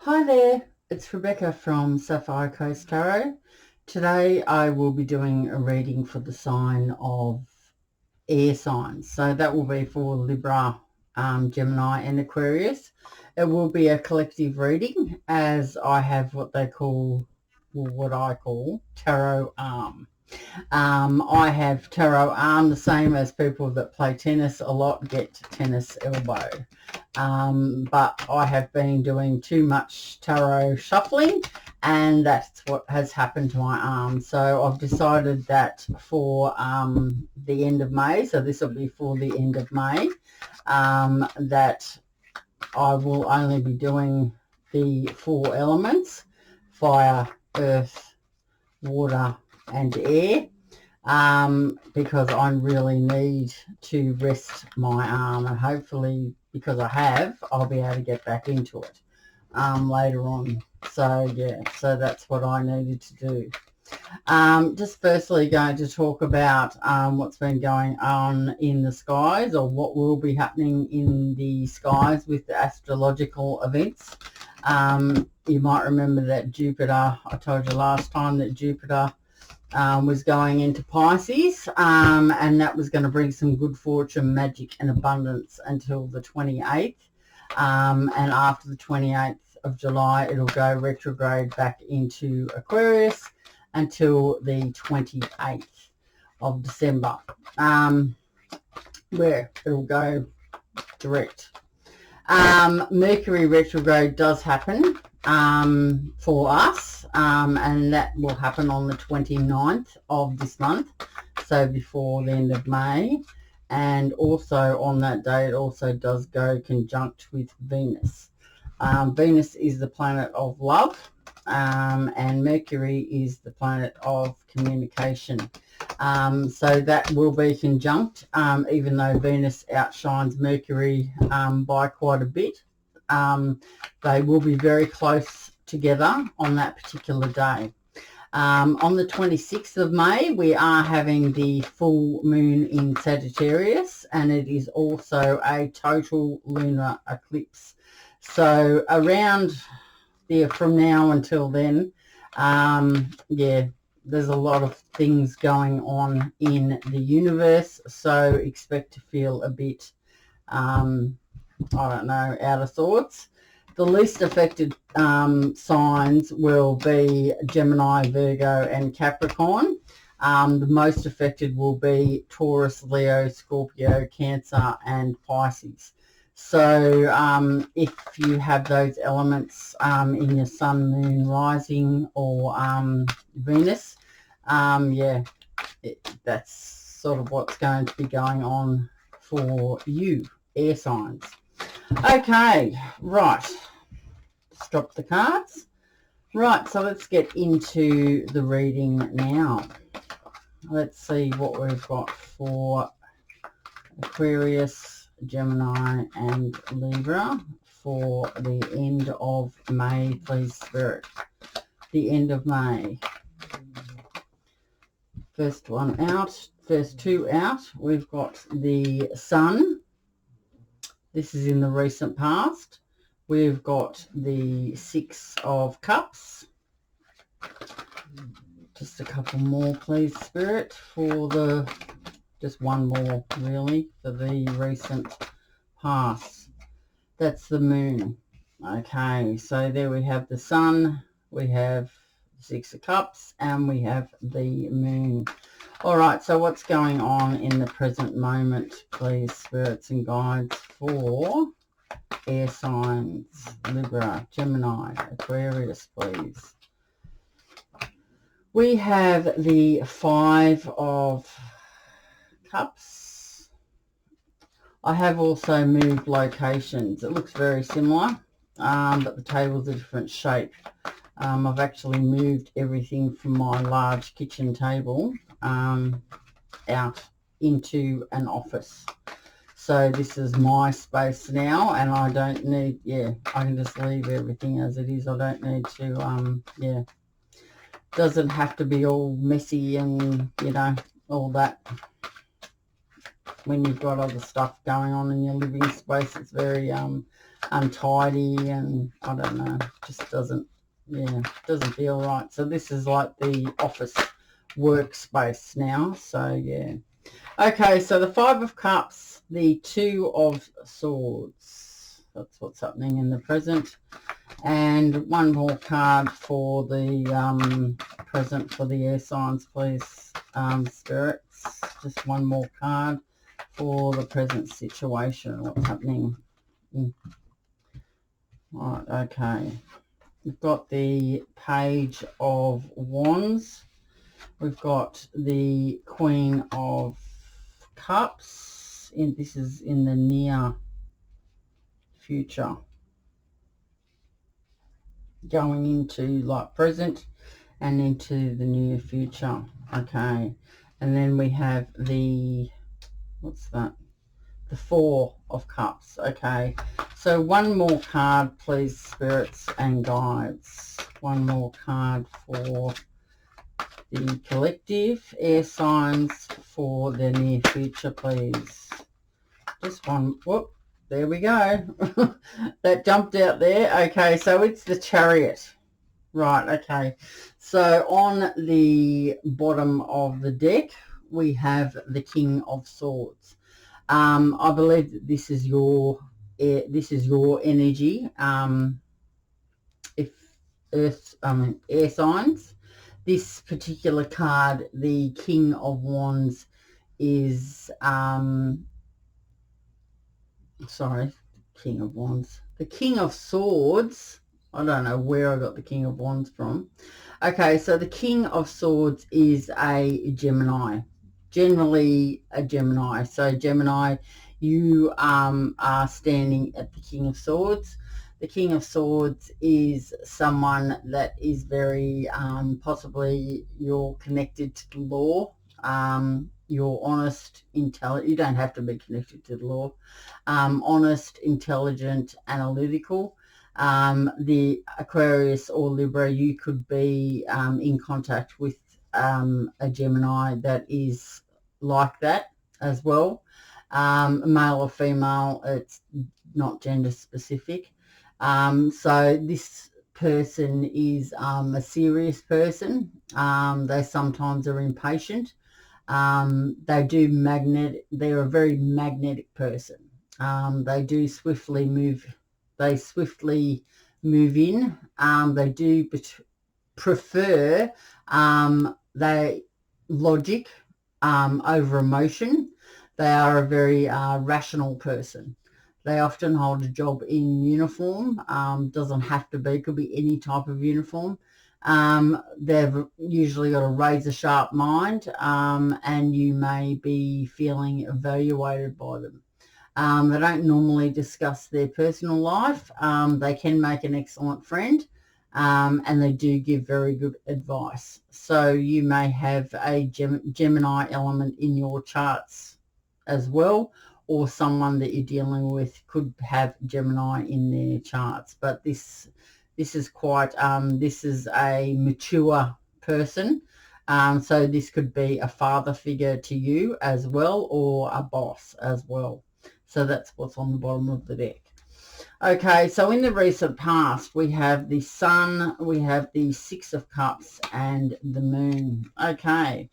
Hi there, it's Rebecca from Sapphire Coast Tarot. Today I will be doing a reading for the sign of air signs. So that will be for Libra, Gemini and Aquarius. It will be a collective reading as I have what I call tarot arm. I have tarot arm, the same as people that play tennis a lot get tennis elbow. But I have been doing too much tarot shuffling and that's what has happened to my arm. So I've decided that for the end of May, so this will be for the end of May, that I will only be doing the 4 elements: fire, earth, water and air, because I really need to rest my arm, and hopefully, because I have, I'll be able to get back into it later on. So yeah, so that's what I needed to do. Just firstly going to talk about what's been going on in the skies, or what will be happening in the skies with the astrological events. You might remember that Jupiter, I told you last time that Jupiter was going into Pisces, and that was going to bring some good fortune, magic and abundance until the 28th. And after the 28th of July, it'll go retrograde back into Aquarius until the 28th of December, where it'll go direct. Mercury retrograde does happen for us, and that will happen on the 29th of this month, so before the end of May. And also on that day, it also does go conjunct with Venus. Venus is the planet of love, and Mercury is the planet of communication. So that will be conjunct, even though Venus outshines Mercury by quite a bit. They will be very close together on that particular day. On the 26th of May, we are having the full moon in Sagittarius, and it is also a total lunar eclipse. So around there from now until then, yeah, there's a lot of things going on in the universe, so expect to feel a bit, I don't know, out of sorts. The least affected signs will be Gemini, Virgo and Capricorn. The most affected will be Taurus, Leo, Scorpio, Cancer and Pisces. So if you have those elements in your sun, moon, rising or Venus, yeah, that's sort of what's going to be going on for you, air signs. Okay, right, stop the cards. Right, so let's get into the reading now. Let's see what we've got for Aquarius, Gemini and Libra for the end of May, please, Spirit. The end of May. First one out, first two out. We've got the Sun. This is in the recent past. We've got the 6 of Cups. Just a couple more, please, Spirit, for the, just one more, really, for the recent past. That's the Moon. Okay, so there we have the Sun, we have 6 of Cups, and we have the Moon. All right, so what's going on in the present moment, please, spirits and guides, for air signs, Libra, Gemini, Aquarius, please. We have the 5 of Cups. I have also moved locations. It looks very similar, but the table's a different shape. I've actually moved everything from my large kitchen table out into an office. So this is my space now, and I don't need, yeah, I can just leave everything as it is. I don't need to, yeah, doesn't have to be all messy and, you know, all that. when you've got other stuff going on in your living space. It's very untidy, and I don't know, just doesn't feel right. So this is like the office workspace now. So yeah. Okay, so the Five of Cups, the Two of Swords. That's what's happening in the present. And one more card for the present for the air signs, please, spirits. Just one more card for the present situation, what's happening. Right, okay. We've got the Page of Wands. We've got the Queen of Cups. This is in the near future, going into like present and into the near future. Okay, and then we have the, what's that, the Four of Cups. Okay, so one more card, please, spirits and guides. One more card for the collective air signs for the near future, please. Just one. Whoop, there we go. That jumped out there. Okay, so it's the Chariot. Right, okay. So on the bottom of the deck, we have the King of Swords. I believe that this is your energy. If air signs. This particular card, the King of Wands, is King of Wands. The King of Swords, I don't know where I got the King of Wands from. Okay, so the King of Swords is a Gemini, generally a Gemini. So Gemini, you are standing at the King of Swords. The King of Swords is someone that is very, possibly you're connected to the law. You're honest, intelligent. You don't have to be connected to the law. Honest, intelligent, analytical. The Aquarius or Libra, you could be in contact with a Gemini that is like that as well. Male or female, it's not gender specific. So this person is a serious person. They sometimes are impatient. They're a very magnetic person. They do swiftly move. They swiftly move in. They do prefer logic over emotion. They are a very rational person. They often hold a job in uniform. Doesn't have to be, could be any type of uniform. They've usually got a razor sharp mind, and you may be feeling evaluated by them. They don't normally discuss their personal life. They can make an excellent friend, and they do give very good advice. So you may have a Gemini element in your charts as well, or someone that you're dealing with could have Gemini in their charts. But this is quite, this is a mature person. So this could be a father figure to you as well, or a boss as well. So that's what's on the bottom of the deck. Okay, so in the recent past, we have the Sun, we have the Six of Cups, and the Moon. Okay,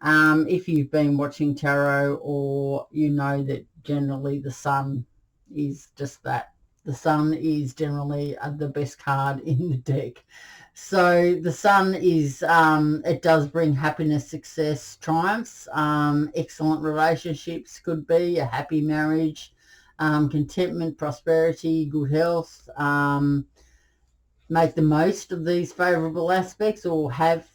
if you've been watching tarot, or you know that generally the Sun is just that. The Sun is generally the best card in the deck. So the Sun is, it does bring happiness, success, triumphs, excellent relationships, could be a happy marriage, contentment, prosperity, good health. Make the most of these favourable aspects, or have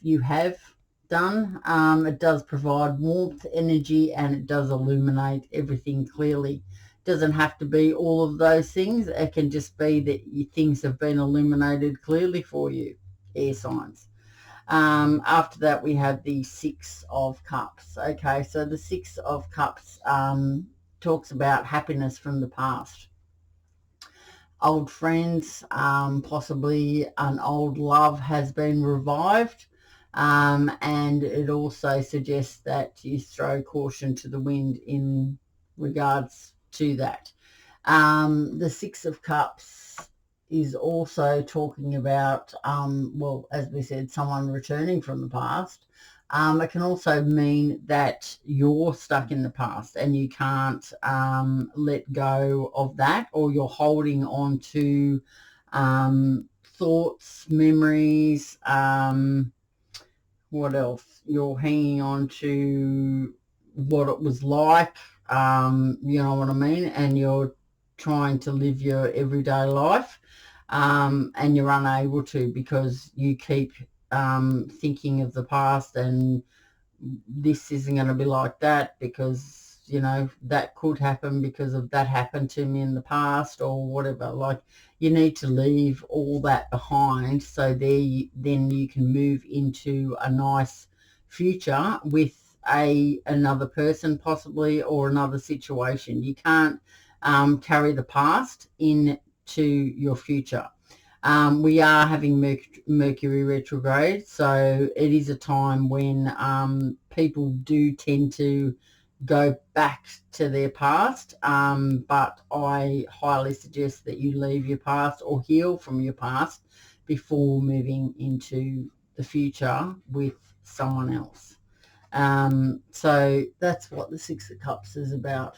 done. It does provide warmth, energy, and it does illuminate everything clearly. Doesn't have to be all of those things. It can just be that things have been illuminated clearly for you, air signs. After that, we have the Six of Cups. Okay, so the Six of Cups talks about happiness from the past. Old friends, possibly an old love has been revived. And it also suggests that you throw caution to the wind in regards to that. The Six of Cups is also talking about, well, as we said, someone returning from the past. It can also mean that you're stuck in the past and you can't let go of that, or you're holding on to thoughts, memories, what else? You're hanging on to what it was like, you know what I mean? And you're trying to live your everyday life, and you're unable to because you keep thinking of the past, and this isn't going to be like that because, you know, that could happen because of that happened to me in the past or whatever. Like, you need to leave all that behind so then you can move into a nice future with another person possibly, or another situation. You can't carry the past into your future. We are having Mercury retrograde, so it is a time when people do tend to go back to their past, but I highly suggest that you leave your past or heal from your past before moving into the future with someone else. So that's what the Six of Cups is about.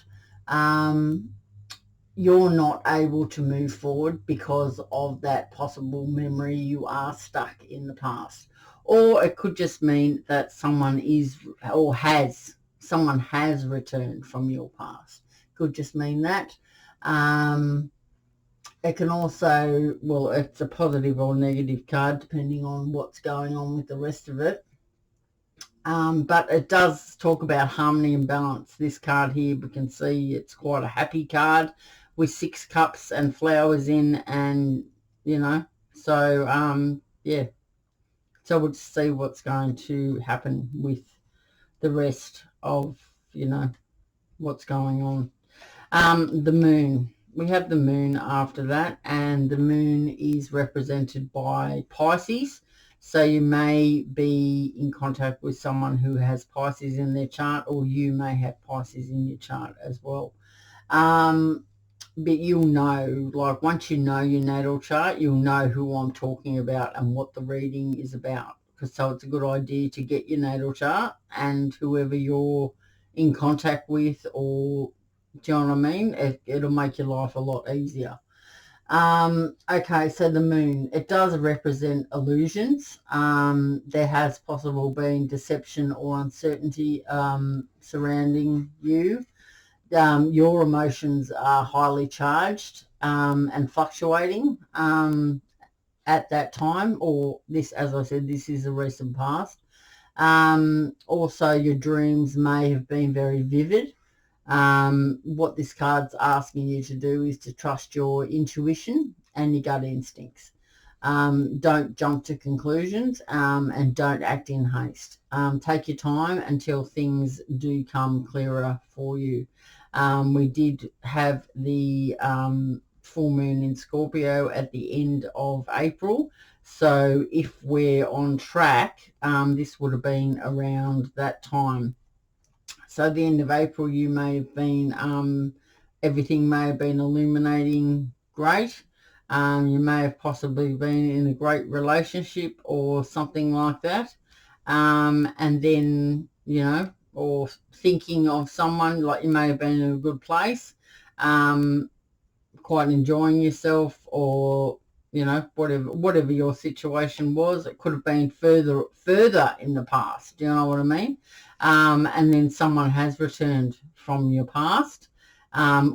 You're not able to move forward because of that possible memory. You are stuck in the past. Or it could just mean that someone has returned from your past. Could just mean that. It can also, well, it's a positive or negative card depending on what's going on with the rest of it. But it does talk about harmony and balance. This card here, we can see it's quite a happy card with 6 cups and flowers in, and, you know, so, yeah. So we'll just see what's going to happen with the rest of, you know, what's going on. The moon. We have the moon after that, and the moon is represented by Pisces. So you may be in contact with someone who has Pisces in their chart, or you may have Pisces in your chart as well. But you'll know, like, once you know your natal chart, you'll know who I'm talking about and what the reading is about. So it's a good idea to get your natal chart and whoever you're in contact with, or, do you know what I mean? It'll make your life a lot easier. Okay, so the moon, it does represent illusions. There has possible been deception or uncertainty surrounding you. Your emotions are highly charged and fluctuating at that time, or this, as I said, this is a recent past. Also, your dreams may have been very vivid. What this card's asking you to do is to trust your intuition and your gut instincts. Don't jump to conclusions, and don't act in haste. Take your time until things do come clearer for you. We did have the full moon in Scorpio at the end of April. So if we're on track, this would have been around that time. So at the end of April, you may have been, everything may have been illuminating great. You may have possibly been in a great relationship or something like that. And then, you know, or thinking of someone, like you may have been in a good place, quite enjoying yourself, or, you know, whatever your situation was. It could have been further in the past. Do you know what I mean? And then someone has returned from your past,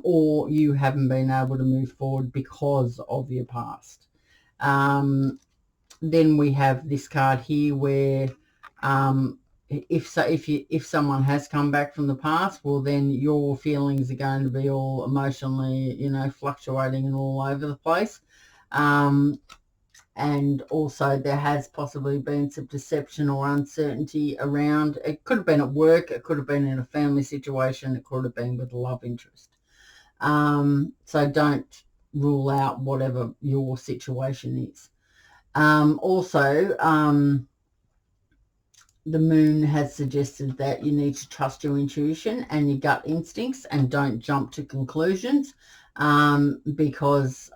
or you haven't been able to move forward because of your past. Then we have this card here where if someone has come back from the past, well, then your feelings are going to be all emotionally, you know, fluctuating and all over the place. And also there has possibly been some deception or uncertainty around. It could have been at work, it could have been in a family situation, it could have been with a love interest. So don't rule out whatever your situation is. Also, the moon has suggested that you need to trust your intuition and your gut instincts and don't jump to conclusions, because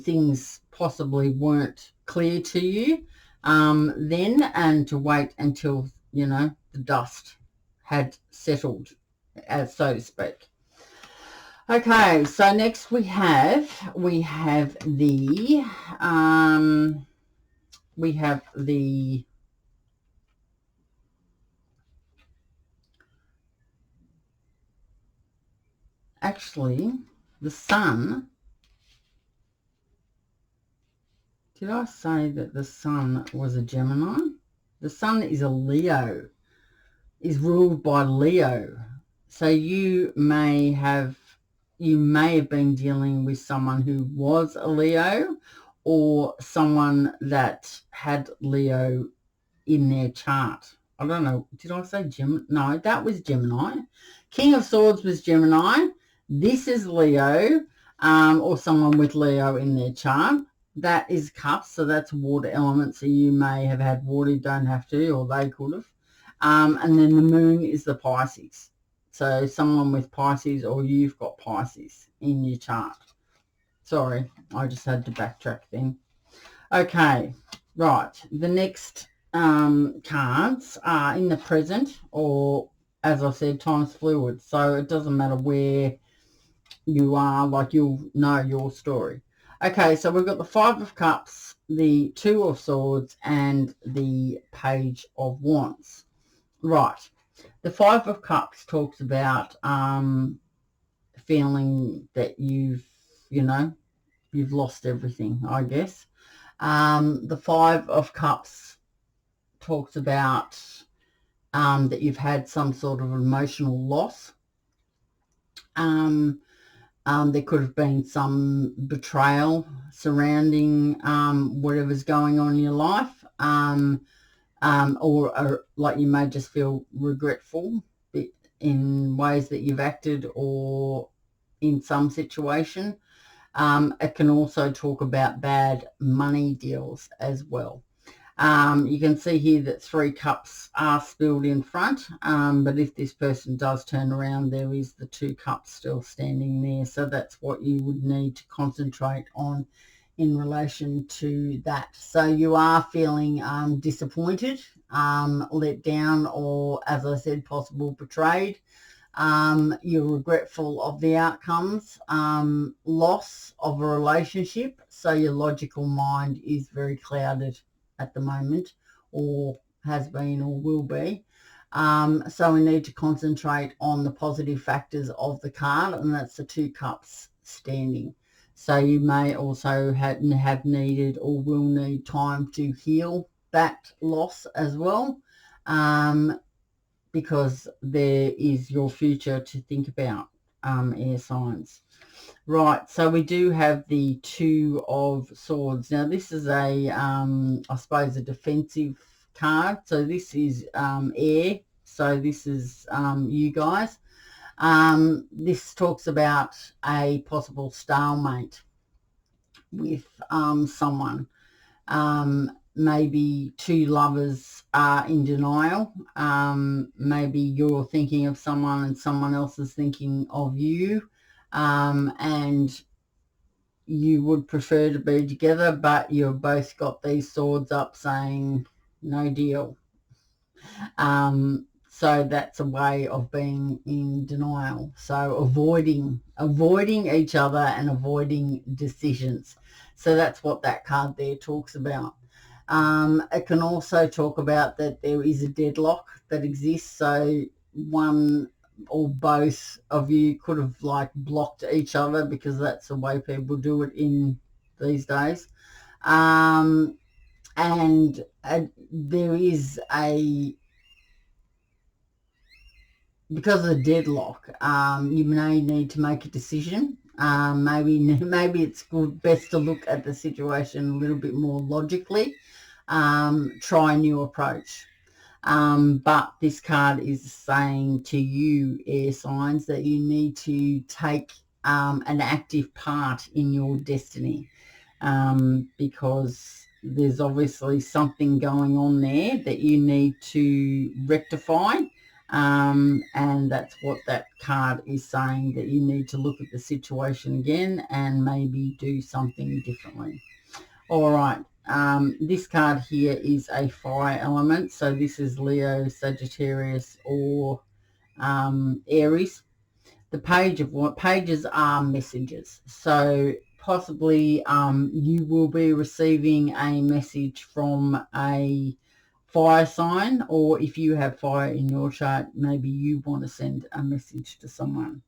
things possibly weren't clear to you then, and to wait until, you know, the dust had settled, as so to speak. Okay, so next we have the actually the sun. Did I say that the sun was a Gemini? The sun is a Leo, is ruled by Leo. So you may have been dealing with someone who was a Leo, or someone that had Leo in their chart. I don't know. Did I say Gemini? No, that was Gemini. King of Swords was Gemini. This is Leo, or someone with Leo in their chart. That is Cups, so that's water element. So you may have had water, you don't have to, or they could have. And then the moon is the Pisces. So someone with Pisces, or you've got Pisces in your chart. Sorry, I just had to backtrack then. Okay, right. The next cards are in the present, or as I said, time's fluid. So it doesn't matter where you are, like you'll know your story. Okay, so we've got the Five of Cups, the Two of Swords, and the Page of Wands. Right. The Five of Cups talks about feeling that you've lost everything, I guess. The Five of Cups talks about that you've had some sort of emotional loss. There could have been some betrayal surrounding whatever's going on in your life, or like you may just feel regretful in ways that you've acted or in some situation. It can also talk about bad money deals as well. You can see here that 3 cups are spilled in front, but if this person does turn around, there is the 2 cups still standing there. So that's what you would need to concentrate on in relation to that. So you are feeling disappointed, let down, or, as I said, possible betrayed. You're regretful of the outcomes, loss of a relationship. So your logical mind is very clouded at the moment, or has been or will be. So we need to concentrate on the positive factors of the card, and that's the 2 cups standing. So you may also have needed or will need time to heal that loss as well, because there is your future to think about, air signs. Right, so we do have the 2 of Swords. Now this is a, I suppose, a defensive card. So this is air. So this is you guys. This talks about a possible stalemate with someone. Maybe 2 lovers are in denial. Maybe you're thinking of someone and someone else is thinking of you. And you would prefer to be together, but you've both got these swords up saying no deal. So that's a way of being in denial. So avoiding each other and avoiding decisions. So that's what that card there talks about. It can also talk about that there is a deadlock that exists. So one or both of you could have like blocked each other, because that's the way people do it in these days. And there is because of the deadlock, you may need to make a decision. Maybe it's best to look at the situation a little bit more logically. Try a new approach. But this card is saying to you, air signs, that you need to take an active part in your destiny, because there's obviously something going on there that you need to rectify. And that's what that card is saying, that you need to look at the situation again and maybe do something differently. All right. This card here is a fire element. So this is Leo, Sagittarius, or Aries. The pages are messages. So possibly you will be receiving a message from a fire sign, or if you have fire in your chart, maybe you want to send a message to someone.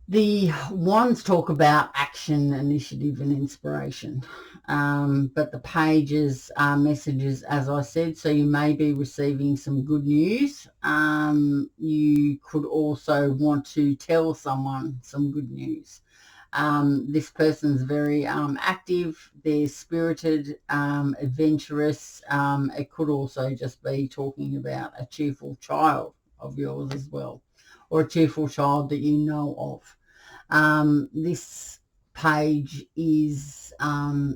The wands talk about action, initiative, and inspiration. But the pages are messages, as I said, so you may be receiving some good news. You could also want to tell someone some good news. This person's very active, they're spirited, adventurous. It could also just be talking about a cheerful child of yours as well, or a cheerful child that you know of. This page is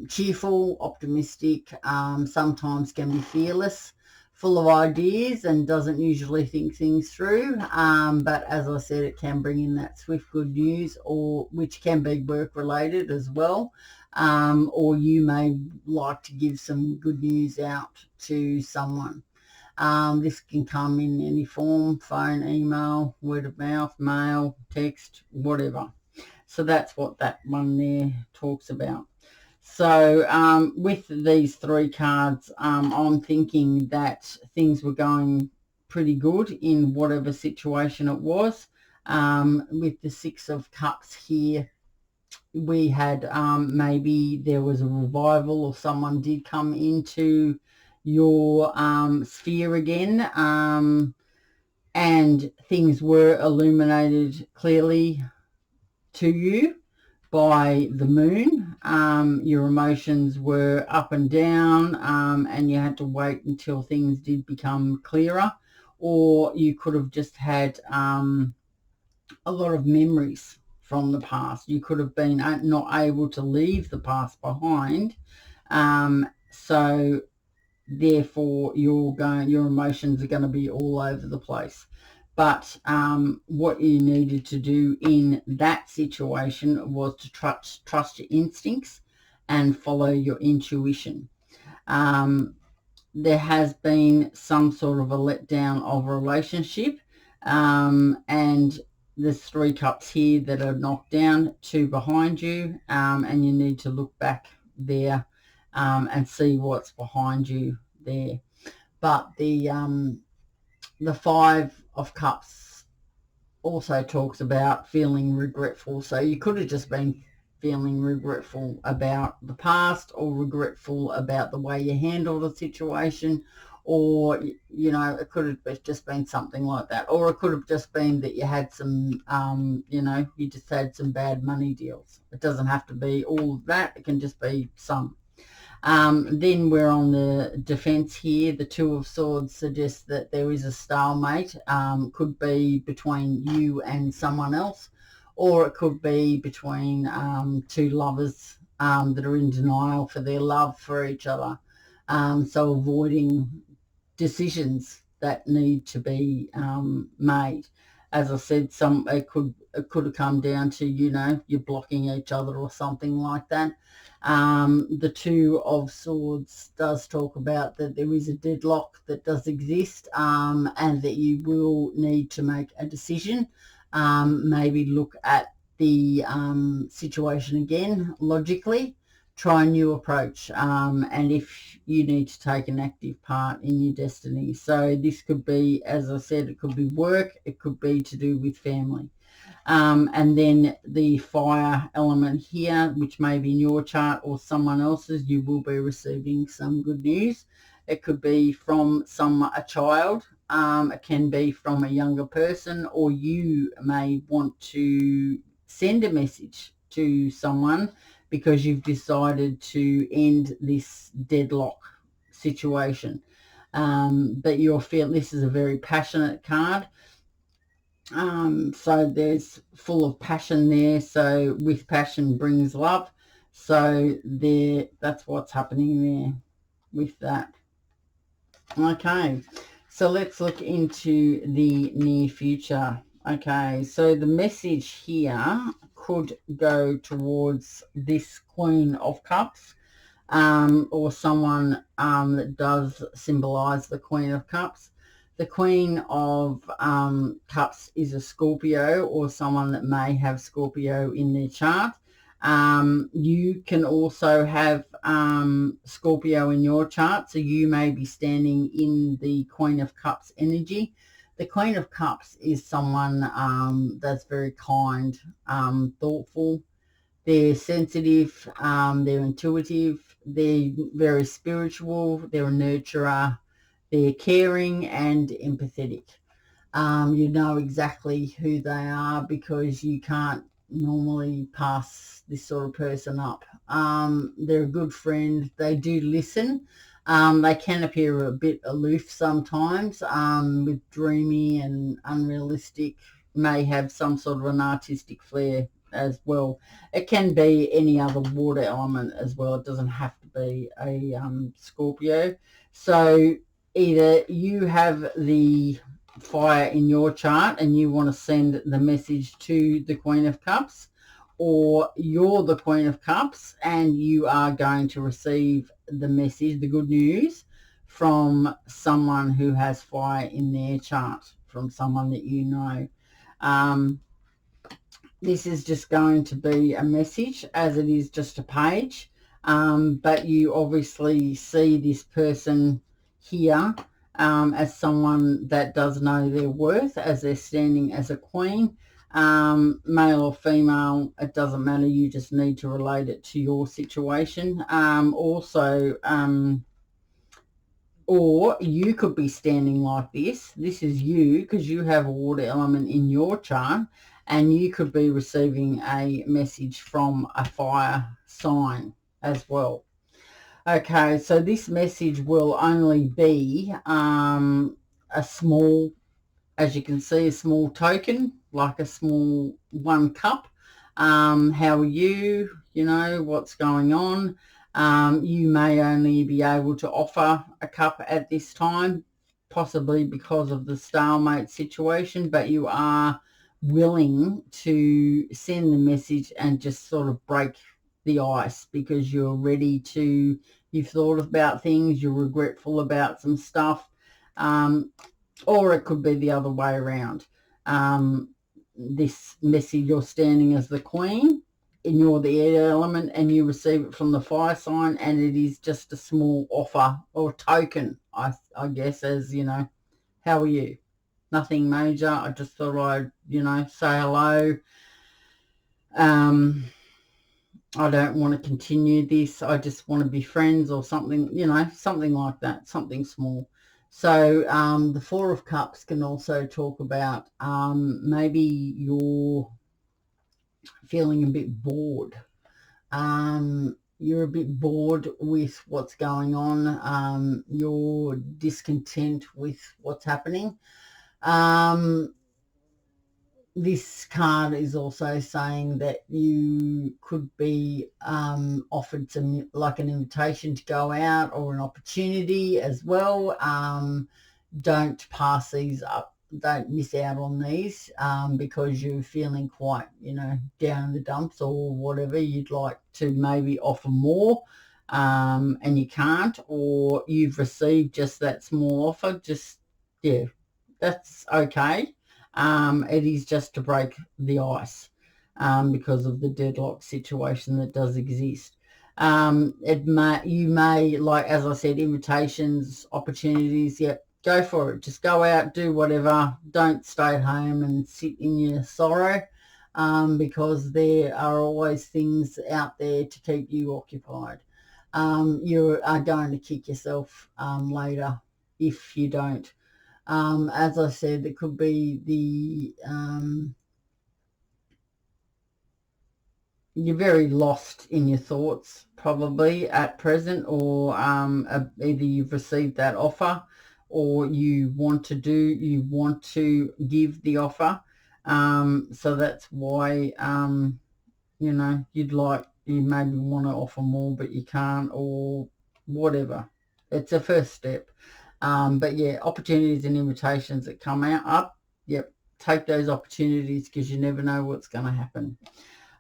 cheerful, optimistic, sometimes can be fearless, full of ideas, and doesn't usually think things through. But as I said, it can bring in that swift good news, or which can be work related as well. Or you may like to give some good news out to someone. This can come in any form: phone, email, word of mouth, mail, text, whatever. So that's what that one there talks about. So with these three cards, I'm thinking that things were going pretty good in whatever situation it was. With the Six of Cups here, we had maybe there was a revival, or someone did come into your sphere again, and things were illuminated clearly to you by the moon. Your emotions were up and down, and you had to wait until things did become clearer. Or you could have just had a lot of memories from the past. You could have been not able to leave the past behind, so therefore your emotions are going to be all over the place. But what you needed to do in that situation was to trust your instincts and follow your intuition. There has been some sort of a letdown of a relationship, and there's 3 cups here that are knocked down, 2 behind you, and you need to look back there and see what's behind you there. But the 5 of Cups also talks about feeling regretful. So you could have just been feeling regretful about the past, or regretful about the way you handled the situation, or, you know, it could have just been something like that. Or it could have just been that you had some, you know, you just had some bad money deals. It doesn't have to be all of that. It can just be some. Then we're on the defense here. The 2 of Swords suggests that there is a stalemate. Could be between you and someone else, or it could be between 2 lovers that are in denial for their love for each other. So avoiding decisions that need to be made. As I said, it could have come down to, you know, you're blocking each other or something like that. The 2 of Swords does talk about that there is a deadlock that does exist, and that you will need to make a decision. Maybe look at the situation again logically, try a new approach, and if you need to take an active part in your destiny. So this could be, as I said, it could be work, it could be to do with family. And then the fire element here, which may be in your chart or someone else's, you will be receiving some good news. It could be from a child, it can be from a younger person, or you may want to send a message to someone because you've decided to end this deadlock situation. But you're feeling, this is a very passionate card. So there's full of passion there. So with passion brings love. So there, that's what's happening there with that. Okay, so let's look into the near future. Okay, so the message here could go towards this Queen of Cups, or someone that does symbolize the Queen of Cups. The Queen of Cups is a Scorpio, or someone that may have Scorpio in their chart. You can also have Scorpio in your chart, so you may be standing in the Queen of Cups energy. The Queen of Cups is someone that's very kind, thoughtful. They're sensitive, they're intuitive, they're very spiritual, they're a nurturer, they're caring and empathetic. You know exactly who they are because you can't normally pass this sort of person up. They're a good friend. They do listen. They can appear a bit aloof sometimes, with dreamy and unrealistic, may have some sort of an artistic flair as well. It can be any other water element as well. It doesn't have to be a Scorpio. So either you have the fire in your chart and you want to send the message to the Queen of Cups, or you're the Queen of Cups and you are going to receive the message, the good news, from someone who has fire in their chart, from someone that you know. This is just going to be a message, as it is just a page, but you obviously see this person here as someone that does know their worth, as they're standing as a queen, male or female, it doesn't matter. You just need to relate it to your situation. Or you could be standing like this. This is you, because you have a water element in your chart, and you could be receiving a message from a fire sign as well. Okay, so this message will only be a small, as you can see, a small token, like a small 1 cup. How are you? You know, what's going on? You may only be able to offer a cup at this time, possibly because of the stalemate situation, but you are willing to send the message and just sort of break the ice, because you're ready to, you've thought about things, you're regretful about some stuff, or it could be the other way around. This message, you're standing as the queen and you're the air element, and you receive it from the fire sign, and it is just a small offer or token, I guess, as, you know, how are you? Nothing major. I just thought I'd, you know, say hello. I don't want to continue this. I just want to be friends, or something, you know, something like that, something small. So the 4 of Cups can also talk about maybe you're feeling a bit bored. You're a bit bored with what's going on. You're discontent with what's happening. This card is also saying that you could be offered some, like an invitation to go out, or an opportunity as well. Don't pass these up. Don't miss out on these because you're feeling quite, you know, down in the dumps or whatever. You'd like to maybe offer more and you can't, or you've received just that small offer. Just, yeah, that's okay. It is just to break the ice because of the deadlock situation that does exist. You may, like, as I said, invitations, opportunities, yeah, go for it. Just go out, do whatever. Don't stay at home and sit in your sorrow because there are always things out there to keep you occupied. You are going to kick yourself later if you don't. As I said, it could be the you're very lost in your thoughts probably at present, or either you've received that offer, or you want to give the offer. So that's why you know, you'd like you maybe want to offer more, but you can't, or whatever. It's a first step. But yeah, opportunities and invitations that come up, yep, take those opportunities because you never know what's going to happen.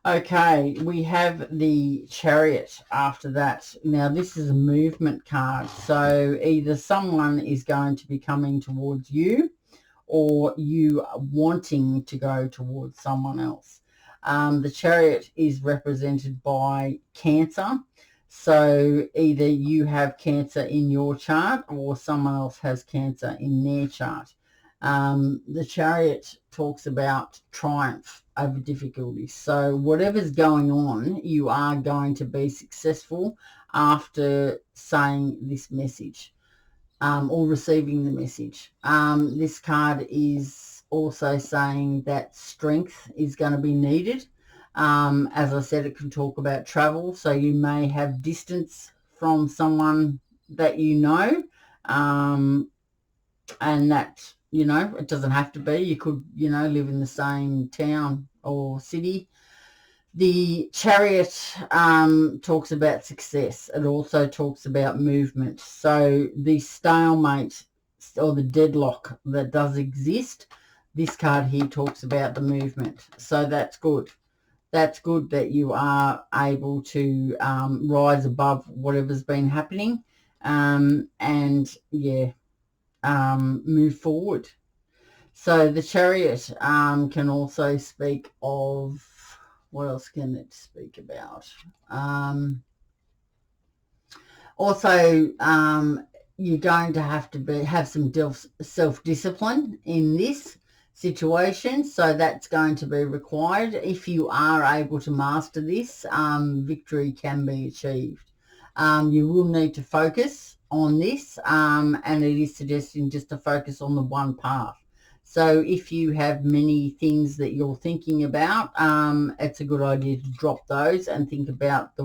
Okay, we have the Chariot after that. Now, this is a movement card. So either someone is going to be coming towards you or you wanting to go towards someone else. The Chariot is represented by Cancer. So either you have Cancer in your chart or someone else has Cancer in their chart. The Chariot talks about triumph over difficulties. So whatever's going on, you are going to be successful after saying this message or receiving the message. This card is also saying that strength is going to be needed. As I said, it can talk about travel. So you may have distance from someone that you know, and that, you know, it doesn't have to be. You could, you know, live in the same town or city. The Chariot talks about success. It also talks about movement. So the stalemate or the deadlock that does exist, this card here talks about the movement. So that's good. That's good that you are able to rise above whatever's been happening and, yeah, move forward. So the Chariot can also speak of, what else can it speak about? Also, you're going to have some self-discipline in this situation, so that's going to be required. If you are able to master this, victory can be achieved. You will need to focus on this, and it is suggesting just to focus on the one path. So if you have many things that you're thinking about, it's a good idea to drop those and think about the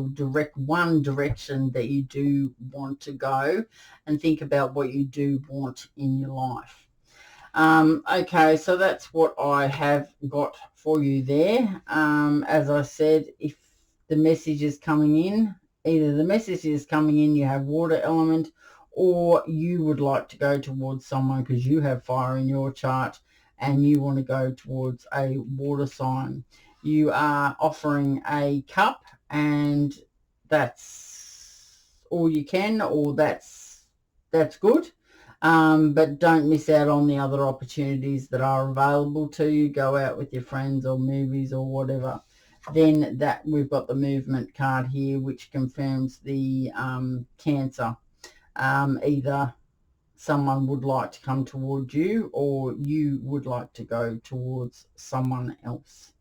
one direction that you do want to go, and think about what you do want in your life. Okay, so that's what I have got for you there. As I said, if the message is coming in, either the message is coming in, you have water element, or you would like to go towards someone because you have fire in your chart and you want to go towards a water sign. You are offering a cup, and that's all you can, or that's good. But don't miss out on the other opportunities that are available to you. Go out with your friends or movies or whatever. Then that we've got the movement card here, which confirms the Cancer. Either someone would like to come towards you or you would like to go towards someone else.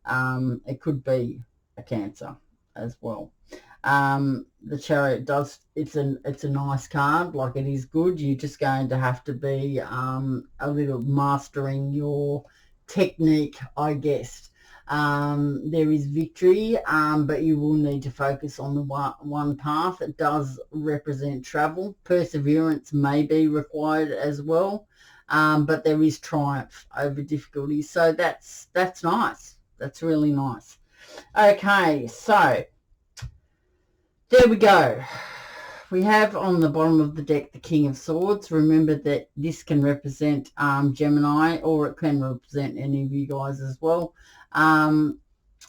It could be a Cancer as well. The Chariot it's a nice card, like it is good. You're just going to have to be a little mastering your technique, I guess. There is victory, but you will need to focus on the one path. It does represent travel. Perseverance may be required as well, but there is triumph over difficulty. So that's nice. That's really nice. Okay, so there we go. We have on the bottom of the deck the King of Swords. Remember that this can represent Gemini, or it can represent any of you guys as well.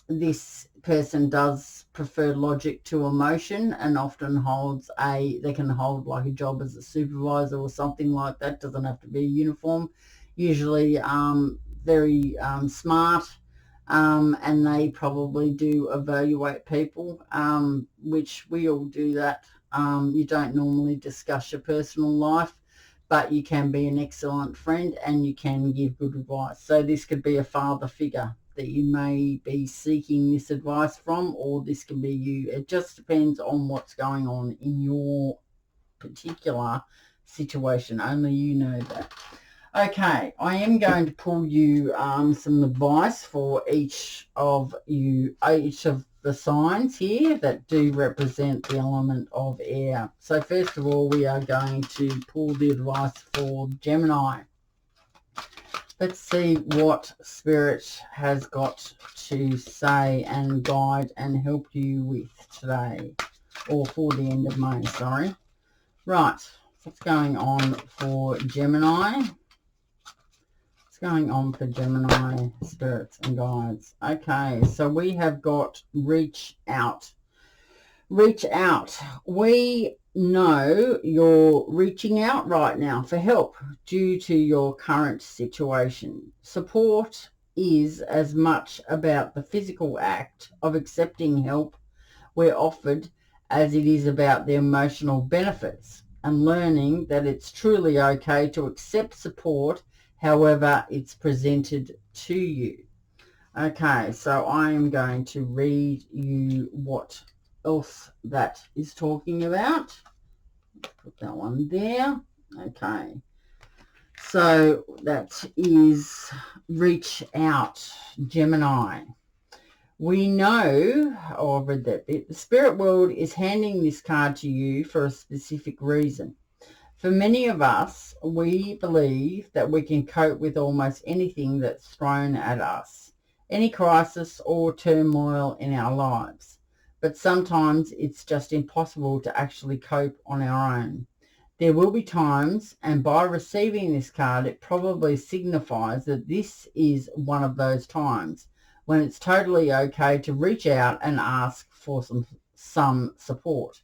This person does prefer logic to emotion and often they can hold like a job as a supervisor or something like that. Doesn't have to be a uniform. Usually very smart. And they probably do evaluate people, which we all do that. You don't normally discuss your personal life, but you can be an excellent friend and you can give good advice. So this could be a father figure that you may be seeking this advice from, or this can be you. It just depends on what's going on in your particular situation. Only you know that. Okay, I am going to pull you some advice for each of the signs here that do represent the element of air. So first of all, we are going to pull the advice for Gemini. Let's see what Spirit has got to say and guide and help you with today. Or for the end of May, sorry. Right, what's going on for Gemini? What's going on for Gemini, spirits and guides? Okay, so we have got reach out. Reach out. We know you're reaching out right now for help due to your current situation. Support is as much about the physical act of accepting help we're offered as it is about the emotional benefits and learning that it's truly okay to accept support however it's presented to you. Okay, so I am going to read you what else that is talking about. Put that one there. Okay, so that is reach out, Gemini. We know, oh, I've read that bit, the spirit world is handing this card to you for a specific reason. For many of us, we believe that we can cope with almost anything that's thrown at us, any crisis or turmoil in our lives. But sometimes it's just impossible to actually cope on our own. There will be times, and by receiving this card, it probably signifies that this is one of those times when it's totally okay to reach out and ask for some support.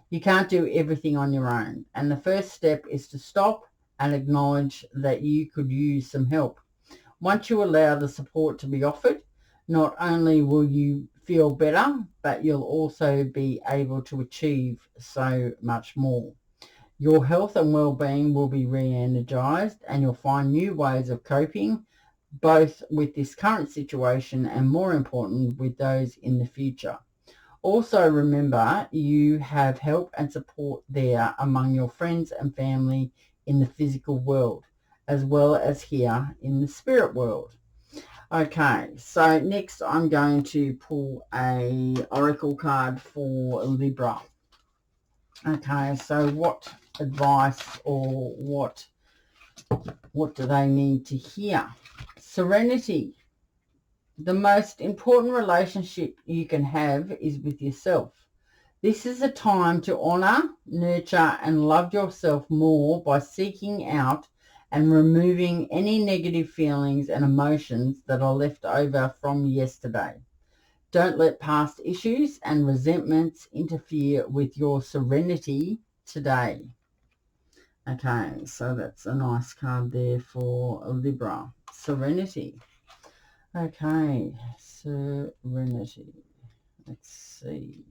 You can't do everything on your own, and the first step is to stop and acknowledge that you could use some help. Once you allow the support to be offered, not only will you feel better, but you'll also be able to achieve so much more. Your health and well-being will be re-energized, and you'll find new ways of coping, both with this current situation and, more important, with those in the future. Also remember, you have help and support there among your friends and family in the physical world, as well as here in the spirit world. Okay, so next I'm going to pull a oracle card for Libra. Okay, so what advice or what do they need to hear? Serenity. The most important relationship you can have is with yourself. This is a time to honor, nurture, and love yourself more by seeking out and removing any negative feelings and emotions that are left over from yesterday. Don't let past issues and resentments interfere with your serenity today. Okay, so that's a nice card there for Libra. Serenity. Okay, serenity. Let's see.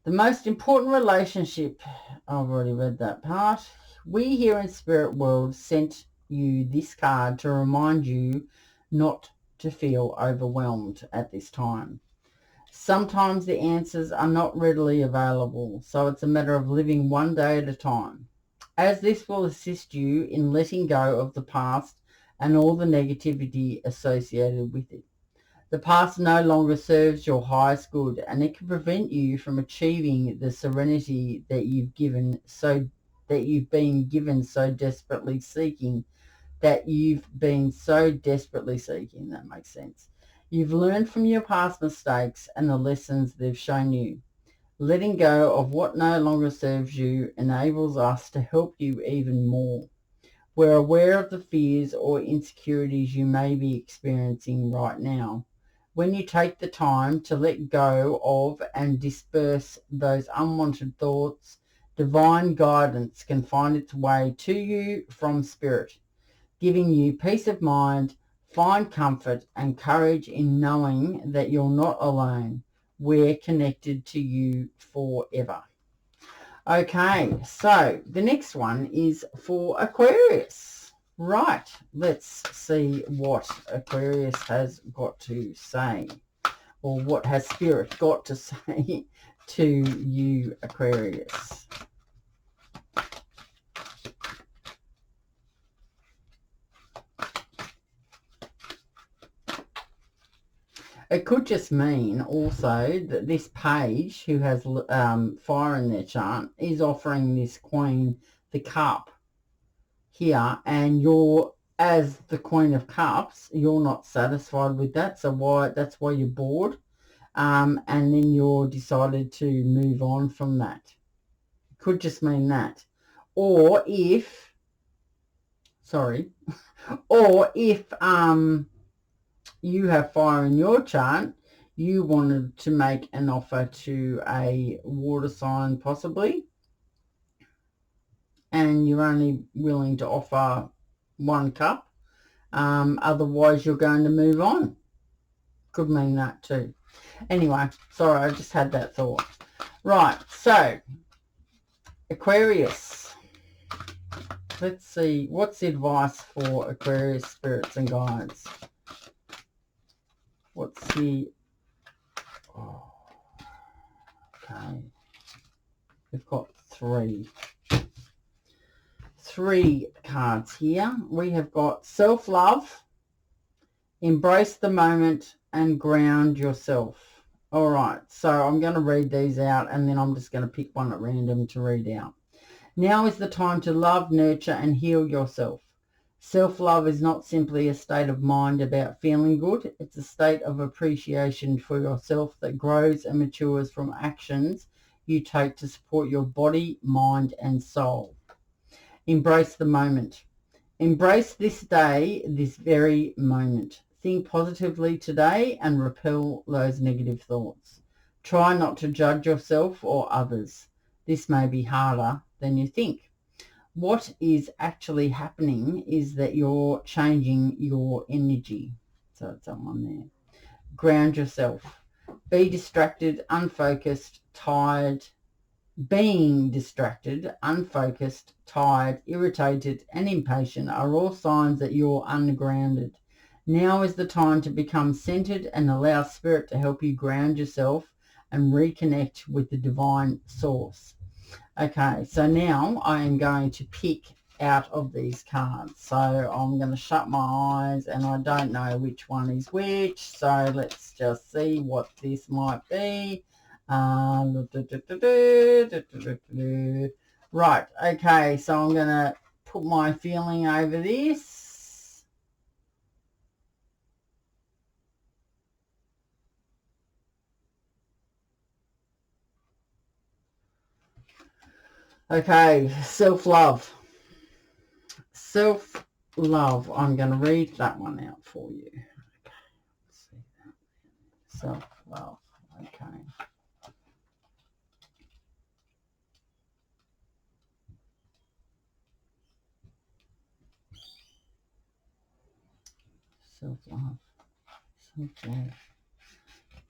The most important relationship, I've already read that part. We here in Spirit World sent you this card to remind you not to feel overwhelmed at this time. Sometimes the answers are not readily available, so it's a matter of living one day at a time. As this will assist you in letting go of the past and all the negativity associated with it. The past no longer serves your highest good, and it can prevent you from achieving the serenity that you've been given so desperately seeking. That makes sense. You've learned from your past mistakes and the lessons they've shown you. Letting go of what no longer serves you enables us to help you even more. We're aware of the fears or insecurities you may be experiencing right now. When you take the time to let go of and disperse those unwanted thoughts, divine guidance can find its way to you from Spirit, giving you peace of mind. Find comfort and courage in knowing that you're not alone. We're connected to you forever. Okay, so the next one is for Aquarius. Right, let's see what Aquarius has got to say, or what has Spirit got to say to you, Aquarius. It could just mean also that this page, who has fire in their chart, is offering this queen the cup here, and you're, as the Queen of Cups, you're not satisfied with that. So that's why you're bored. And then you're decided to move on from that. Could just mean that. Or if, or if you have fire in your chart, you wanted to make an offer to a water sign possibly, and you're only willing to offer 1 cup. Otherwise, you're going to move on. Could mean that too. Anyway, sorry, I just had that thought. Right, so Aquarius. Let's see, what's the advice for Aquarius spirits and guides? What's the... Oh, okay. We've got three cards here. We have got self-love, embrace the moment, and ground yourself. All right, so I'm going to read these out, and then I'm just going to pick one at random to read out. Now is the time to love, nurture, and heal yourself. Self-love is not simply a state of mind about feeling good. It's a state of appreciation for yourself that grows and matures from actions you take to support your body, mind, and soul. Embrace the moment. Embrace this day, this very moment. Think positively today and repel those negative thoughts. Try not to judge yourself or others. This may be harder than you think. What is actually happening is that you're changing your energy. So it's that one there. Ground yourself. Be distracted, unfocused, tired. Being distracted, unfocused, tired, irritated, and impatient are all signs that you're ungrounded. Now is the time to become centered and allow Spirit to help you ground yourself and reconnect with the divine source. Okay, so now I am going to pick out of these cards. So I'm going to shut my eyes, and I don't know which one is which. So let's just see what this might be. Right, okay, so I'm going to put my feeling over this. Okay, self-love. Self-love. I'm going to read that one out for you. Okay, let's see that. Self-love. Okay. Self-love.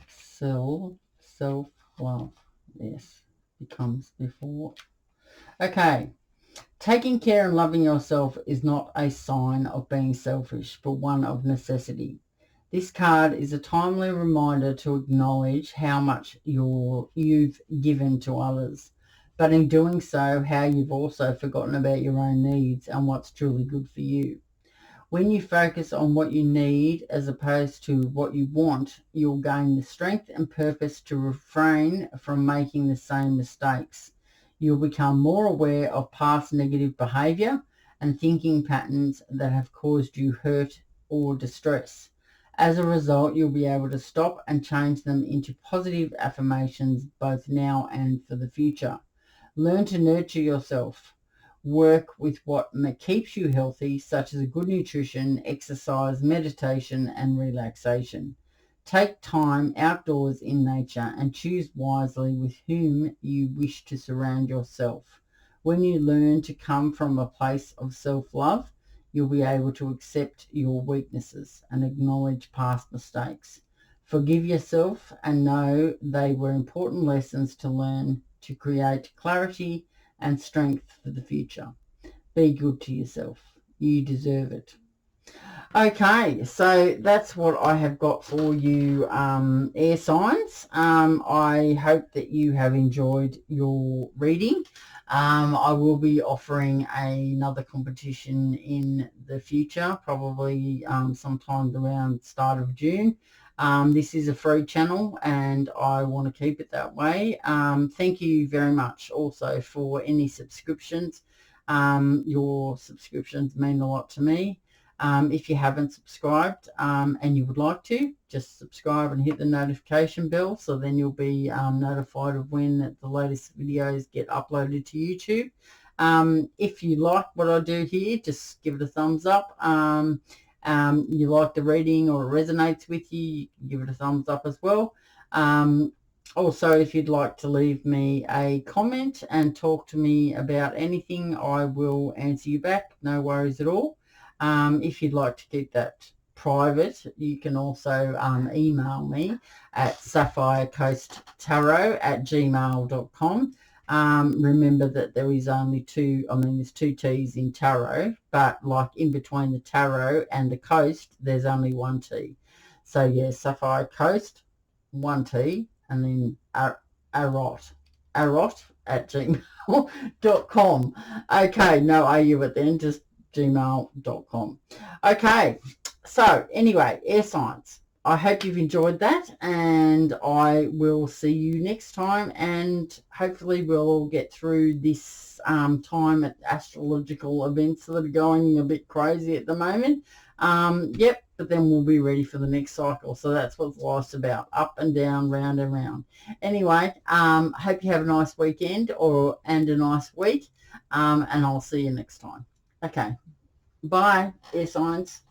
Self-love. Self-love. Yes, becomes before. Okay. Taking care and loving yourself is not a sign of being selfish, but one of necessity. This card is a timely reminder to acknowledge how much you've given to others, but in doing so, how you've also forgotten about your own needs and what's truly good for you. When you focus on what you need as opposed to what you want, you'll gain the strength and purpose to refrain from making the same mistakes. You'll become more aware of past negative behavior and thinking patterns that have caused you hurt or distress. As a result, you'll be able to stop and change them into positive affirmations both now and for the future. Learn to nurture yourself. Work with what keeps you healthy, such as good nutrition, exercise, meditation, and relaxation. Take time outdoors in nature and choose wisely with whom you wish to surround yourself. When you learn to come from a place of self-love, you'll be able to accept your weaknesses and acknowledge past mistakes. Forgive yourself and know they were important lessons to learn to create clarity and strength for the future. Be good to yourself. You deserve it. Okay, so that's what I have got for you, air signs. I hope that you have enjoyed your reading. I will be offering another competition in the future, probably sometime around the start of June. This is a free channel and I want to keep it that way. Thank you very much also for any subscriptions. Your subscriptions mean a lot to me. If you haven't subscribed and you would like to, just subscribe and hit the notification bell, so then you'll be notified of when the latest videos get uploaded to YouTube. If you like what I do here, just give it a thumbs up. You like the reading or it resonates with you, give it a thumbs up as well. Also, if you'd like to leave me a comment and talk to me about anything, I will answer you back. No worries at all. If you'd like to keep that private, you can also email me at sapphirecoasttarot@gmail.com. Remember that there is only there's two T's in tarot, but like in between the tarot and the coast, there's only one T. So yeah, Sapphire Coast, one T, and then arot at gmail.com. Okay, no AU at the end, just gmail.com. Okay, so anyway, air signs. I hope you've enjoyed that, and I will see you next time, and hopefully we'll all get through this time at astrological events that are going a bit crazy at the moment. Yep, but then we'll be ready for the next cycle. So that's what life's about, up and down, round and round. Anyway, hope you have a nice weekend and a nice week, and I'll see you next time. Okay, bye, air signs.